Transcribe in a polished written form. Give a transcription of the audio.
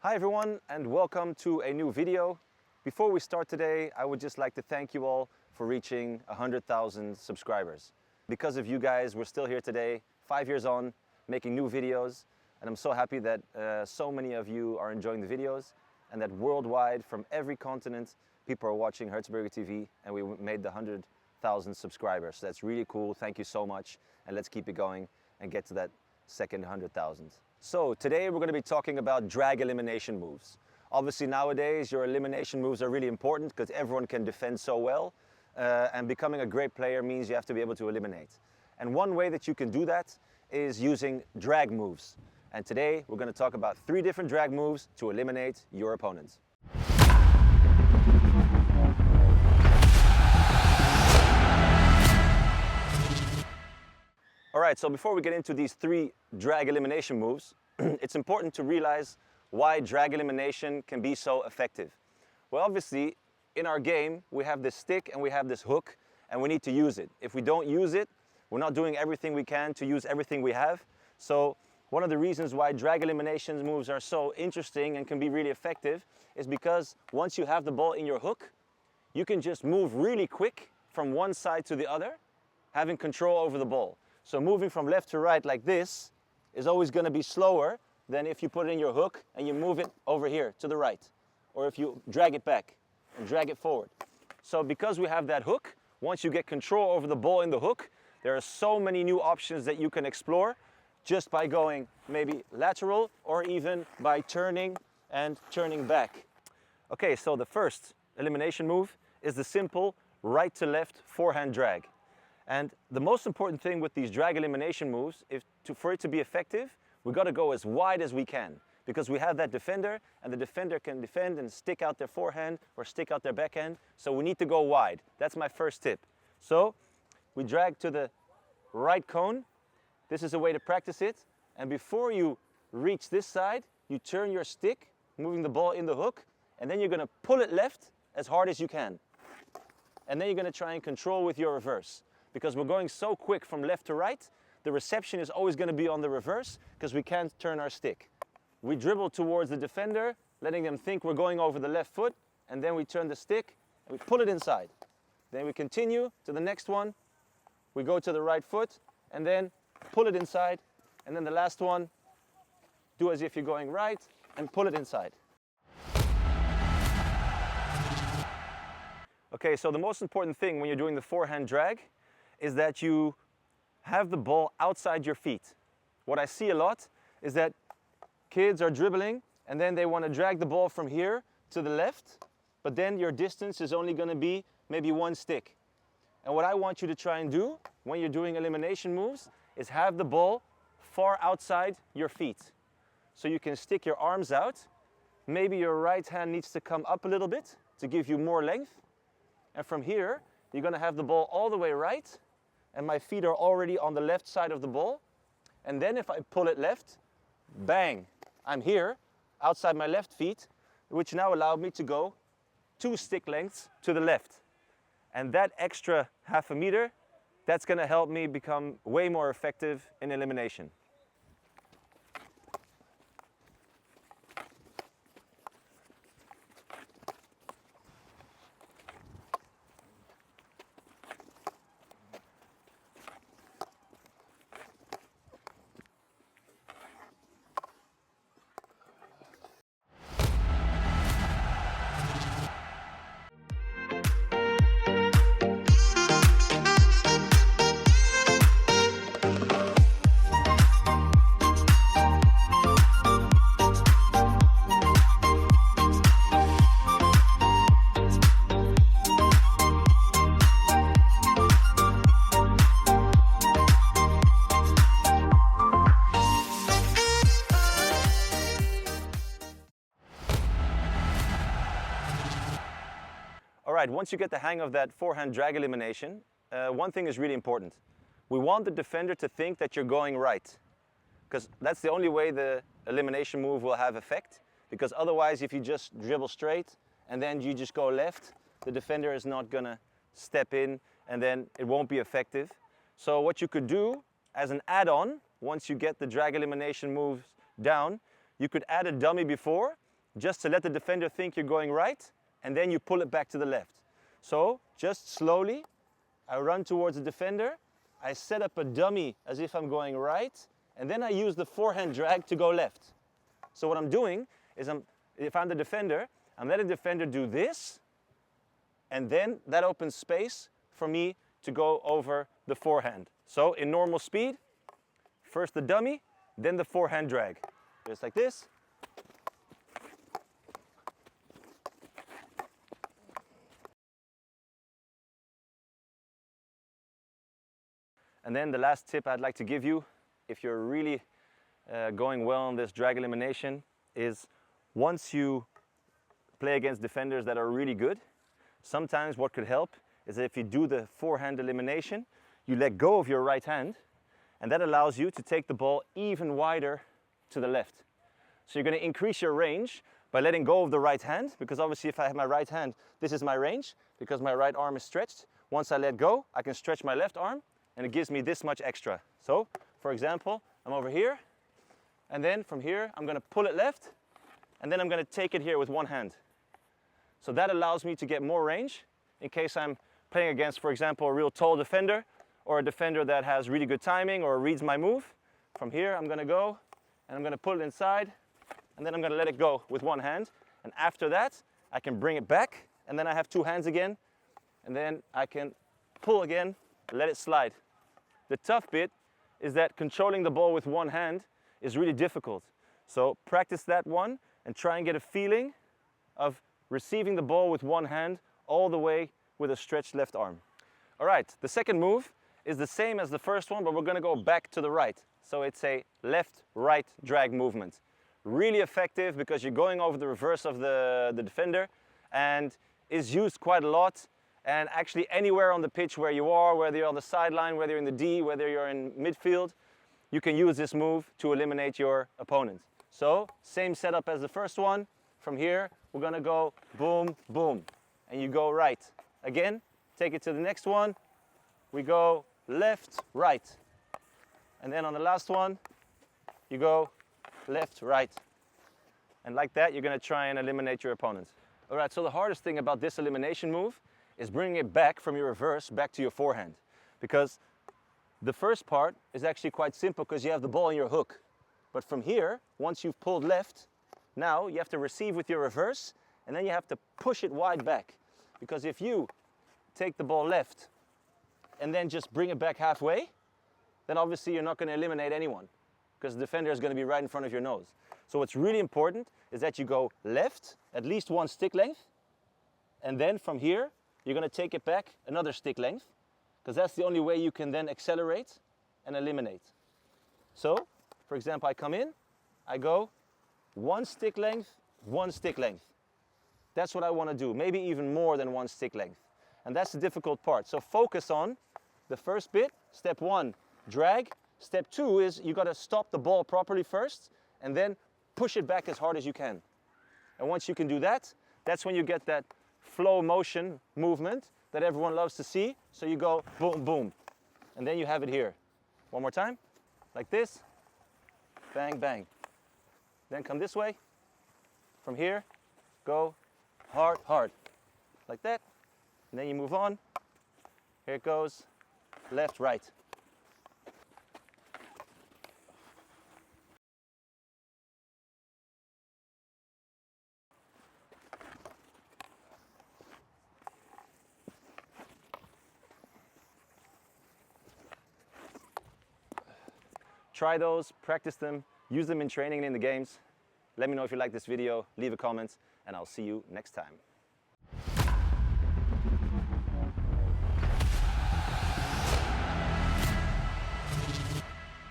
Hi everyone and welcome to a new video. Before we start today, I would just like to thank you all for reaching 100,000 subscribers. Because of you guys, we're still here today, 5 years on, making new videos. And I'm so happy that so many of you are enjoying the videos and that worldwide, from every continent, people are watching HertzbergerTV and we made the 100,000 subscribers. So that's really cool. Thank you so much. And let's keep it going and get to that second 100,000. So today we're going to be talking about drag elimination moves. Obviously nowadays your elimination moves are really important because everyone can defend so well. And becoming a great player means you have to be able to eliminate. And one way that you can do that is using drag moves. And today we're going to talk about 3 different drag moves to eliminate your opponent. All right, so before we get into these 3 drag elimination moves, it's important to realize why drag elimination can be so effective. Well, obviously, in our game, we have this stick and we have this hook, and we need to use it. If we don't use it, we're not doing everything we can to use everything we have. So one of the reasons why drag elimination moves are so interesting and can be really effective is because once you have the ball in your hook, you can just move really quick from one side to the other, having control over the ball. So moving from left to right like this is always going to be slower than if you put it in your hook and you move it over here to the right. Or if you drag it back and drag it forward. So because we have that hook, once you get control over the ball in the hook, there are so many new options that you can explore just by going maybe lateral or even by turning and turning back. Okay, so the first elimination move is the simple right to left forehand drag. And the most important thing with these drag elimination moves, for it to be effective, we've got to go as wide as we can. Because we have that defender, and the defender can defend and stick out their forehand or stick out their backhand. So we need to go wide. That's my first tip. So we drag to the right cone. This is a way to practice it. And before you reach this side, you turn your stick, moving the ball in the hook, and then you're going to pull it left as hard as you can. And then you're going to try and control with your reverse. Because we're going so quick from left to right, the reception is always going to be on the reverse because we can't turn our stick. We dribble towards the defender, letting them think we're going over the left foot, and then we turn the stick and we pull it inside. Then we continue to the next one. We go to the right foot and then pull it inside. And then the last one, do as if you're going right and pull it inside. Okay, so the most important thing when you're doing the forehand drag is that you have the ball outside your feet. What I see a lot is that kids are dribbling and then they want to drag the ball from here to the left, but then your distance is only going to be maybe 1 stick. And what I want you to try and do when you're doing elimination moves is have the ball far outside your feet. So you can stick your arms out. Maybe your right hand needs to come up a little bit to give you more length. And from here, you're going to have the ball all the way right, and my feet are already on the left side of the ball. And then if I pull it left, bang, I'm here, outside my left feet, which now allowed me to go 2 stick lengths to the left. And that extra half a meter, that's going to help me become way more effective in elimination. All right, once you get the hang of that forehand drag elimination, one thing is really important. We want the defender to think that you're going right, because that's the only way the elimination move will have effect. Because otherwise, if you just dribble straight and then you just go left, the defender is not gonna step in and then it won't be effective. So what you could do as an add-on, once you get the drag elimination moves down, you could add a dummy before just to let the defender think you're going right, and then you pull it back to the left. So just slowly, I run towards the defender, I set up a dummy as if I'm going right, and then I use the forehand drag to go left. So what I'm doing is, if I'm the defender, I'm letting the defender do this, and then that opens space for me to go over the forehand. So in normal speed, first the dummy, then the forehand drag. Just like this. And then the last tip I'd like to give you, if you're really going well on this drag elimination, is once you play against defenders that are really good, sometimes what could help is that if you do the forehand elimination, you let go of your right hand, and that allows you to take the ball even wider to the left. So you're going to increase your range by letting go of the right hand, because obviously if I have my right hand, this is my range, because my right arm is stretched. Once I let go, I can stretch my left arm, and it gives me this much extra. So, for example, I'm over here, and then from here, I'm going to pull it left, and then I'm going to take it here with one hand. So that allows me to get more range in case I'm playing against, for example, a real tall defender, or a defender that has really good timing or reads my move. From here, I'm going to go, and I'm going to pull it inside, and then I'm going to let it go with one hand. And after that, I can bring it back, and then I have two hands again, and then I can pull again, let it slide. The tough bit is that controlling the ball with one hand is really difficult. So practice that one and try and get a feeling of receiving the ball with one hand all the way with a stretched left arm. All right, the second move is the same as the first one, but we're going to go back to the right. So it's a left-right drag movement. Really effective because you're going over the reverse of the defender, and is used quite a lot. And actually anywhere on the pitch where you are, whether you're on the sideline, whether you're in the D, whether you're in midfield, you can use this move to eliminate your opponent. So same setup as the first one. From here, we're going to go boom, boom, and you go right. Again, take it to the next one. We go left, right. And then on the last one, you go left, right. And like that, you're going to try and eliminate your opponent. All right, so the hardest thing about this elimination move is bringing it back from your reverse back to your forehand. Because the first part is actually quite simple because you have the ball in your hook. But from here, once you've pulled left, now you have to receive with your reverse, and then you have to push it wide back. Because if you take the ball left and then just bring it back halfway, then obviously you're not going to eliminate anyone, because the defender is going to be right in front of your nose. So what's really important is that you go left, at least one stick length, and then from here, you're going to take it back another stick length, because that's the only way you can then accelerate and eliminate. So, for example, I come in, I go one stick length, one stick length. That's what I want to do, maybe even more than one stick length. And that's the difficult part. So focus on the first bit. Step one, drag. Step two is you got to stop the ball properly first, and then push it back as hard as you can. And once you can do that, that's when you get that flow motion movement that everyone loves to see. So you go boom, boom, and then you have it here. One more time, like this, bang, bang. Then come this way. From here, go hard, hard, like that. And then you move on. Here it goes, left, right. Try those, practice them, use them in training and in the games. Let me know if you like this video, leave a comment, and I'll see you next time.